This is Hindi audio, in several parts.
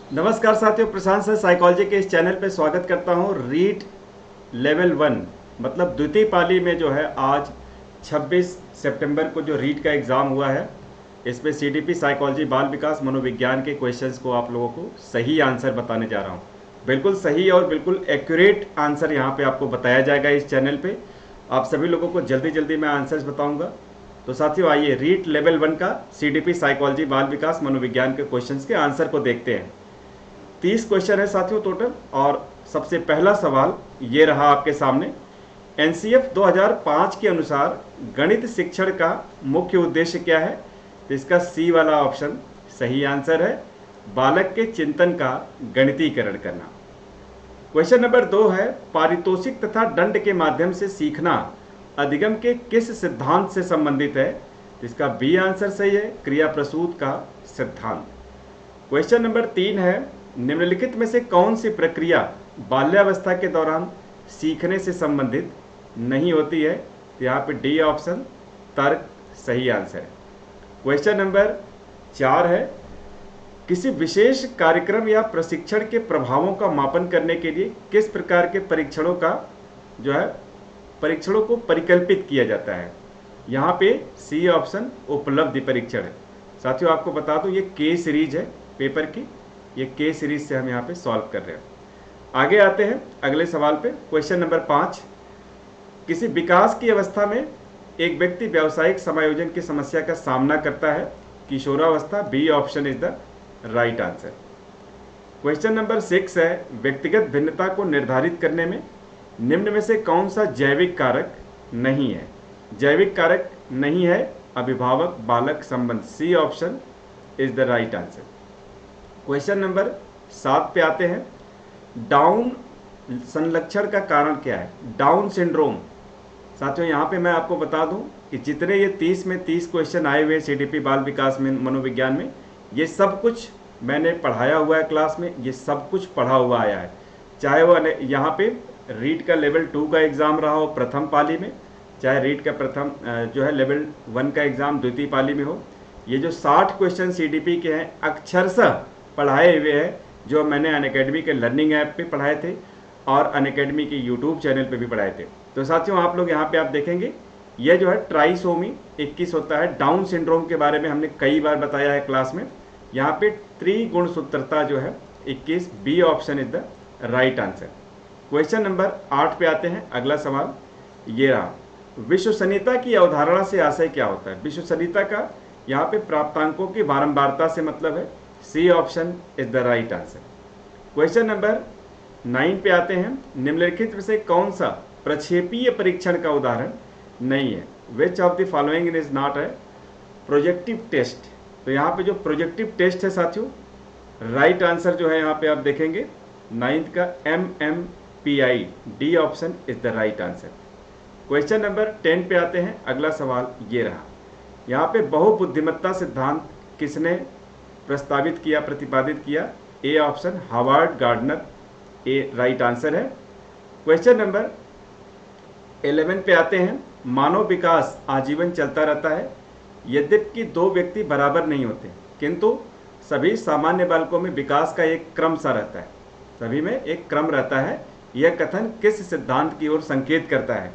नमस्कार साथियों, प्रशांत सर साइकोलॉजी के इस चैनल पे स्वागत करता हूँ। रीट लेवल 1 मतलब द्वितीय पाली में जो है आज 26 सितंबर को जो रीट का एग्ज़ाम हुआ है, इसमें सीडीपी साइकोलॉजी बाल विकास मनोविज्ञान के क्वेश्चंस को आप लोगों को सही आंसर बताने जा रहा हूँ। बिल्कुल सही और बिल्कुल एक्यूरेट आंसर यहाँ पे आपको बताया जाएगा इस चैनल पे। आप सभी लोगों को जल्दी जल्दी मैं आंसर्स बताऊँगा। तो साथियों आइए रीट लेवल 1 का सीडीपी साइकोलॉजी बाल विकास मनोविज्ञान के क्वेश्चंस के आंसर को देखते हैं। 30 क्वेश्चन है साथियों टोटल। और सबसे पहला सवाल ये रहा आपके सामने। एनसीएफ 2005 के अनुसार गणित शिक्षण का मुख्य उद्देश्य क्या है? तो इसका सी वाला ऑप्शन सही आंसर है, बालक के चिंतन का गणितीकरण करना। क्वेश्चन नंबर 2 है, पारितोषिक तथा दंड के माध्यम से सीखना अधिगम के किस सिद्धांत से संबंधित है? तो इसका बी आंसर सही है, क्रिया प्रसूत का सिद्धांत। क्वेश्चन नंबर 3 है, निम्नलिखित में से कौन सी प्रक्रिया बाल्यावस्था के दौरान सीखने से संबंधित नहीं होती है? तो यहाँ पे डी ऑप्शन तर्क सही आंसर है। क्वेश्चन नंबर 4 है, किसी विशेष कार्यक्रम या प्रशिक्षण के प्रभावों का मापन करने के लिए किस प्रकार के परीक्षणों का जो है परीक्षणों को परिकल्पित किया जाता है? यहाँ पे सी ऑप्शन उपलब्धि परीक्षण है। साथियों आपको बता दूं ये के सीरीज है पेपर की, ये के सीरीज से हम यहाँ पे सॉल्व कर रहे हैं। आगे आते हैं अगले सवाल पे। क्वेश्चन नंबर 5, किसी विकास की अवस्था में एक व्यक्ति व्यावसायिक समायोजन की समस्या का सामना करता है, किशोरावस्था, B option is the right answer. Question number 6 है, व्यक्तिगत भिन्नता को निर्धारित करने में निम्न में से कौन सा जैविक कारक नहीं है? जैविक कारक नहीं है अभिभावक बालक संबंध, C option is the right answer. Question number 7 पे आते हैं, डाउन संलक्षण का कारण क्या है? Down syndrome. साथियों यहाँ पे मैं आपको बता दूं कि जितने ये 30 में 30 क्वेश्चन आए हुए सीडीपी बाल विकास में मनोविज्ञान में, ये सब कुछ मैंने पढ़ाया हुआ है क्लास में, ये सब कुछ पढ़ा हुआ आया है। चाहे वो यहाँ पे रीट का लेवल 2 का एग्ज़ाम रहा हो प्रथम पाली में, चाहे रीट का प्रथम जो है लेवल 1 का एग्ज़ाम द्वितीय पाली में हो, ये जो 60 क्वेश्चन सीडीपी के हैं अक्षरशः पढ़ाए हुए हैं, जो मैंने अनअकैडमी के लर्निंग ऐप पे पढ़ाए थे और अनअकैडमी के यूट्यूब चैनल पे भी पढ़ाए थे। तो साथियों आप लोग यहाँ पे आप देखेंगे ये जो है ट्राइसोमी 21 होता है। डाउन सिंड्रोम के बारे में हमने कई बार बताया है क्लास में। यहाँ पे त्रिगुणसूत्रता जो है 21, B option is the right answer. Question number 8 पे आते हैं। अगला सवाल ये रहा, विश्वसनीयता की अवधारणा से आशय क्या होता है? विश्वसनीयता का यहाँ पे प्राप्तांकों की बारंबारता से मतलब है, C option is the right answer. Question number 9 पे आते हैं, निम्नलिखित में से कौन सा प्रक्षेपीय परीक्षण का उदाहरण नहीं है? Which of the following is not है प्रोजेक्टिव टेस्ट? तो यहाँ पे जो प्रोजेक्टिव टेस्ट है साथियों, राइट आंसर जो है यहाँ पे आप देखेंगे 9th का MMPI, D option is the right answer. Question number 10 पे आते हैं। अगला सवाल ये रहा, यहाँ पे बहुबुद्धिमत्ता सिद्धांत किसने प्रस्तावित किया, प्रतिपादित किया? A option Howard Gardner, A right answer है। क्वेश्चन नंबर 11 पे आते हैं, मानव विकास आजीवन चलता रहता है, यद्यपि दो व्यक्ति बराबर नहीं होते, किंतु सभी सामान्य बालकों में विकास का एक क्रम सा रहता है, सभी में एक क्रम रहता है। यह कथन किस सिद्धांत की ओर संकेत करता है?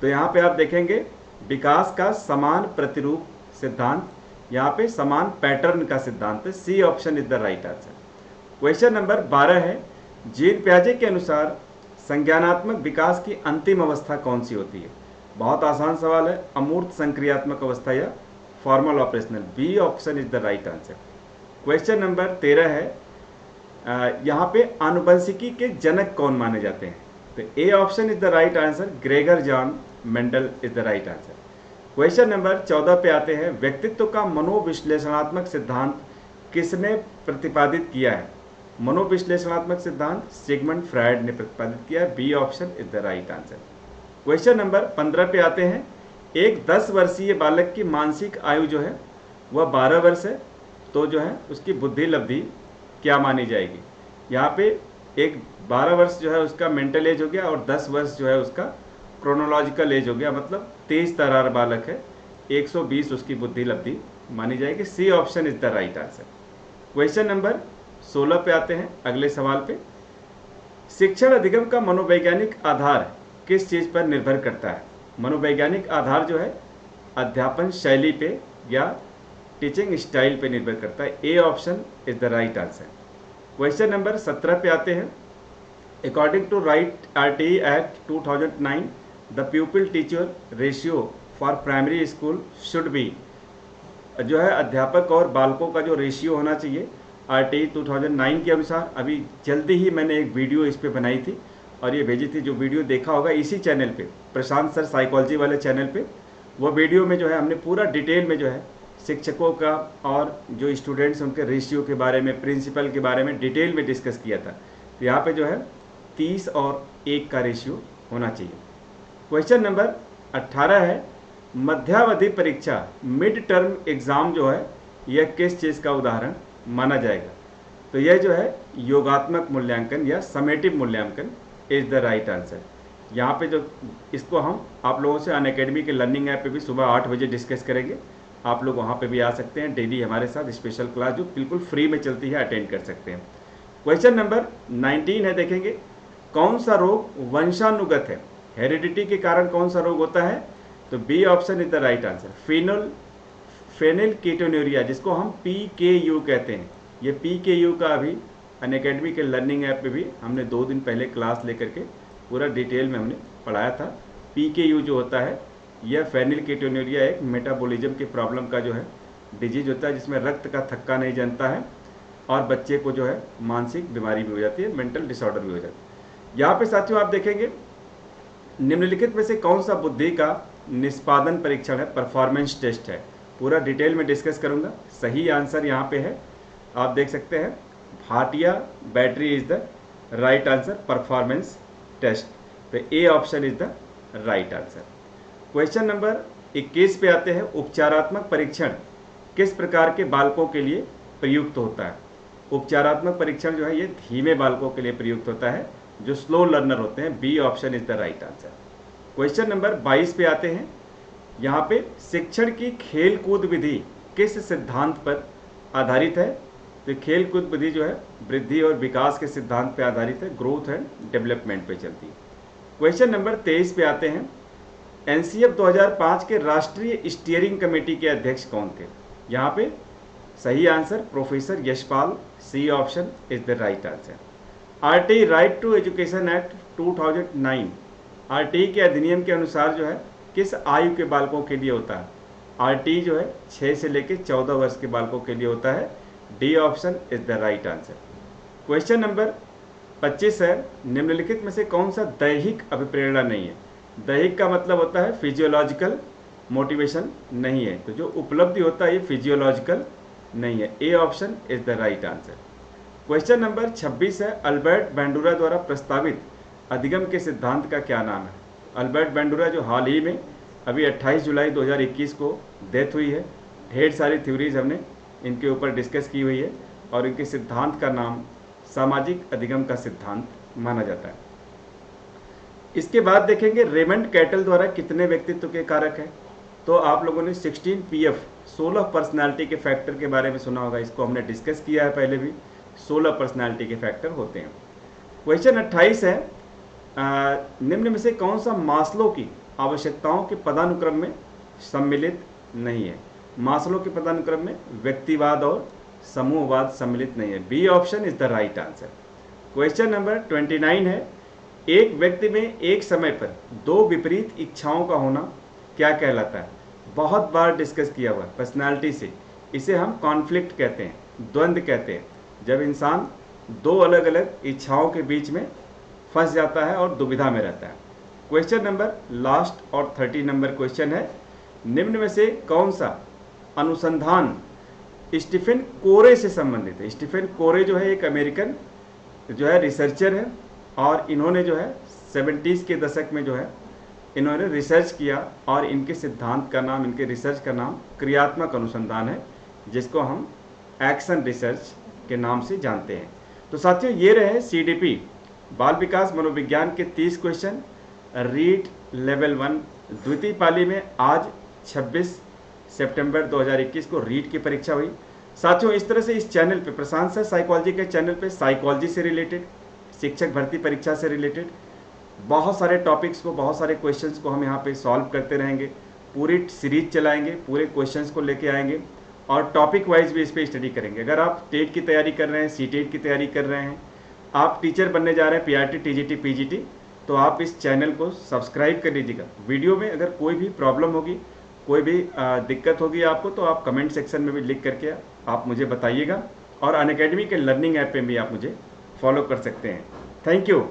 तो यहाँ पे आप देखेंगे विकास का समान प्रतिरूप सिद्धांत, यहाँ पे समान पैटर्न का सिद्धांत है, C option is the right answer. Question number 12 है, जीन पियाजे के अनुसार संज्ञानात्मक विकास की अंतिम अवस्था कौन सी होती है? बहुत आसान सवाल है, अमूर्त संक्रियात्मक अवस्था या formal operational, B option is the right answer. Question number 13 है, यहाँ पे आनुवंशिकी के जनक कौन माने जाते हैं? तो A option is the right answer, Gregor John Mendel is the right answer. Question number 14 पे आते हैं, व्यक्तित्व का मनोविश्लेषणात्मक सिद्धांत किसने प्रतिपादित किया है? मनोविश्लेषणात्मक सिद्धांत सिगमंड फ्रायड ने प्रतिपादित किया, B option is the right answer. Question number 15 पे आते हैं, एक 10 वर्षीय बालक की मानसिक आयु जो है वह 12 वर्ष है, तो जो है उसकी बुद्धि लब्धि क्या मानी जाएगी? यहाँ पे एक 12 वर्ष जो है उसका मेंटल एज हो गया और 10 वर्ष जो है उसका क्रोनोलॉजिकल एज हो गया, मतलब तेज तर्रार बालक है, 120 उसकी बुद्धि लब्धि मानी जाएगी, C option is the right answer. Question number 16 पे आते हैं अगले सवाल पे। शिक्षण अधिगम का मनोवैज्ञानिक आधार किस चीज़ पर निर्भर करता है? मनोवैज्ञानिक आधार जो है अध्यापन शैली पे या टीचिंग स्टाइल पे निर्भर करता है। A option is the right answer. Question number 17 पे आते हैं। According to right RTE act 2009 the pupil teacher ratio for primary school should be, जो है अध्यापक और बालकों का जो रेशियो होना चाहिए RTE 2009 के अनुसार। अभी जल्दी ही मैंने एक वीडियो इस पे बनाई थी और ये भेजी थी, जो वीडियो देखा होगा इसी चैनल पे, प्रशांत सर साइकोलॉजी वाले चैनल पे। वो वीडियो में जो है हमने पूरा डिटेल में जो है शिक्षकों का और जो स्टूडेंट्स उनके रेशियो के बारे में, प्रिंसिपल के बारे में डिटेल में डिस्कस किया था। तो यहाँ पे जो है 30 और 1 का रेशियो होना चाहिए। क्वेश्चन नंबर 18 है, मध्यावधि परीक्षा मिड टर्म एग्ज़ाम जो है यह किस चीज़ का उदाहरण माना जाएगा? तो यह जो है योगात्मक मूल्यांकन या समेटिव मूल्यांकन इज द राइट आंसर। यहाँ पे जो इसको हम आप लोगों से अनअकैडमी के लर्निंग ऐप पे भी सुबह 8 बजे डिस्कस करेंगे। आप लोग वहाँ पे भी आ सकते हैं, डेली हमारे साथ स्पेशल क्लास जो बिल्कुल फ्री में चलती है अटेंड कर सकते हैं। क्वेश्चन नंबर 19 है, देखेंगे कौन सा रोग वंशानुगत है? हेरिडिटी के कारण कौन सा रोग होता है? तो B option is the right answer. Phenylketonuria, जिसको हम PKU कहते हैं। ये PKU का अभी अनअकैडमी के लर्निंग ऐप पे भी हमने 2 दिन पहले क्लास लेकर के पूरा डिटेल में हमने पढ़ाया था। PKU जो होता है यह फेनिलकेटोन्यूरिया एक मेटाबॉलिज्म की प्रॉब्लम का जो है डिजीज होता है, जिसमें रक्त का थक्का नहीं जनता है और बच्चे को जो है मानसिक बीमारी भी हो जाती है, मेंटल डिसऑर्डर भी हो जाती है। यहाँ पे साथियों आप देखेंगे निम्नलिखित में से कौन सा बुद्धि का निष्पादन परीक्षण है, परफॉर्मेंस टेस्ट है? पूरा डिटेल में डिस्कस करूंगा। सही आंसर यहाँ पे है, आप देख सकते हैं Bhatia battery is the right answer, performance test. तो A option is the right answer. Question number 21 पे आते हैं। उपचारात्मक परीक्षण किस प्रकार के बालकों के लिए प्रयुक्त होता है? उपचारात्मक परीक्षण जो है ये धीमे बालकों के लिए प्रयुक्त होता है, जो स्लो लर्नर होते हैं। B option is the right answer. Question number 22 पे आते हैं। यहाँ पे शिक्षण की खेल कूद विधि किस सिद्धांत पर आधारित है? तो खेल कूद विधि जो है वृद्धि और विकास के सिद्धांत पर आधारित है, ग्रोथ एंड डेवलपमेंट पे चलती है। क्वेश्चन नंबर 23 पे आते हैं। NCF 2005 के राष्ट्रीय स्टीयरिंग कमेटी के अध्यक्ष कौन थे? यहाँ पे सही answer professor Yashpal, C option is the right answer. RTE right to education act 2009 RTE के अधिनियम के अनुसार जो है किस आयु के बालकों के लिए होता है? RTE जो है 6 से लेकर 14 वर्ष के बालकों के लिए होता है। D option is the right answer. Question number 25 है। निम्नलिखित में से कौन सा दैहिक अभिप्रेरणा नहीं है? दैहिक का मतलब होता है फिजियोलॉजिकल मोटिवेशन नहीं है, तो जो उपलब्धि होता है ये फिजियोलॉजिकल नहीं है। A option is the right answer. Question number 26 है। अल्बर्ट बैंडुरा द्वारा प्रस्तावित अधिगम के सिद्धांत का क्या नाम है? अल्बर्ट बैंडुरा जो हाल ही में अभी 28 जुलाई 2021 को डेथ हुई है। ढेर सारी थ्योरीज हमने इनके ऊपर डिस्कस की हुई है और इनके सिद्धांत का नाम सामाजिक अधिगम का सिद्धांत माना जाता है। इसके बाद देखेंगे रेमंड कैटल द्वारा कितने व्यक्तित्व के कारक हैं? तो आप लोगों ने 16 PF 16 पर्सनालिटी के फैक्टर के बारे में सुना होगा, इसको हमने डिस्कस किया है पहले भी। 16 पर्सनालिटी के फैक्टर होते हैं। क्वेश्चन 28 है। निम्न में से कौन सा मास्लो की आवश्यकताओं के पदानुक्रम में सम्मिलित नहीं है? मास्लो के पदानुक्रम में व्यक्तिवाद और समूहवाद सम्मिलित नहीं है। B option is the right answer. Question number 29 है। एक व्यक्ति में एक समय पर 2 विपरीत इच्छाओं का होना क्या कहलाता है? बहुत बार डिस्कस किया हुआ है पर्सनालिटी से। इसे हम कॉन्फ्लिक्ट कहते हैं, द्वंद्व कहते हैं, जब इंसान 2 अलग अलग इच्छाओं के बीच में फंस जाता है और दुविधा में रहता है। क्वेश्चन नंबर लास्ट और 30 नंबर क्वेश्चन है। निम्न में से कौन सा अनुसंधान स्टीफन कोरे से संबंधित है? स्टीफन कोरे जो है एक अमेरिकन जो है रिसर्चर है और इन्होंने जो है 70s के दशक में जो है इन्होंने रिसर्च किया और इनके सिद्धांत का नाम, इनके रिसर्च का नाम क्रियात्मक अनुसंधान है, जिसको हम एक्शन रिसर्च के नाम से जानते हैं। तो साथियों ये रहे CDP बाल विकास मनोविज्ञान के 30 क्वेश्चन रीट लेवल 1 द्वितीय पाली में। आज 26 सितंबर 2021 को रीट की परीक्षा हुई। साथियों, इस तरह से इस चैनल पे, प्रशांत सर साइकोलॉजी के चैनल पे साइकोलॉजी से रिलेटेड, शिक्षक भर्ती परीक्षा से रिलेटेड बहुत सारे टॉपिक्स को, बहुत सारे क्वेश्चंस को हम यहाँ पे सॉल्व करते रहेंगे। पूरी सीरीज चलाएंगे, पूरे क्वेश्चंस को लेके आएंगे और टॉपिक वाइज भी इस पर स्टडी करेंगे। अगर आप टेट की तैयारी कर रहे हैं, सीटेट की तैयारी कर रहे हैं, आप टीचर बनने जा रहे हैं, पीआरटी, टीजीटी, पीजीटी, तो आप इस चैनल को सब्सक्राइब कर लीजिएगा। वीडियो में अगर कोई भी प्रॉब्लम होगी, कोई भी दिक्कत होगी आपको, तो आप कमेंट सेक्शन में भी लिख करके आप मुझे बताइएगा और अनअकैडमी के लर्निंग ऐप पे भी आप मुझे फॉलो कर सकते हैं। Thank you.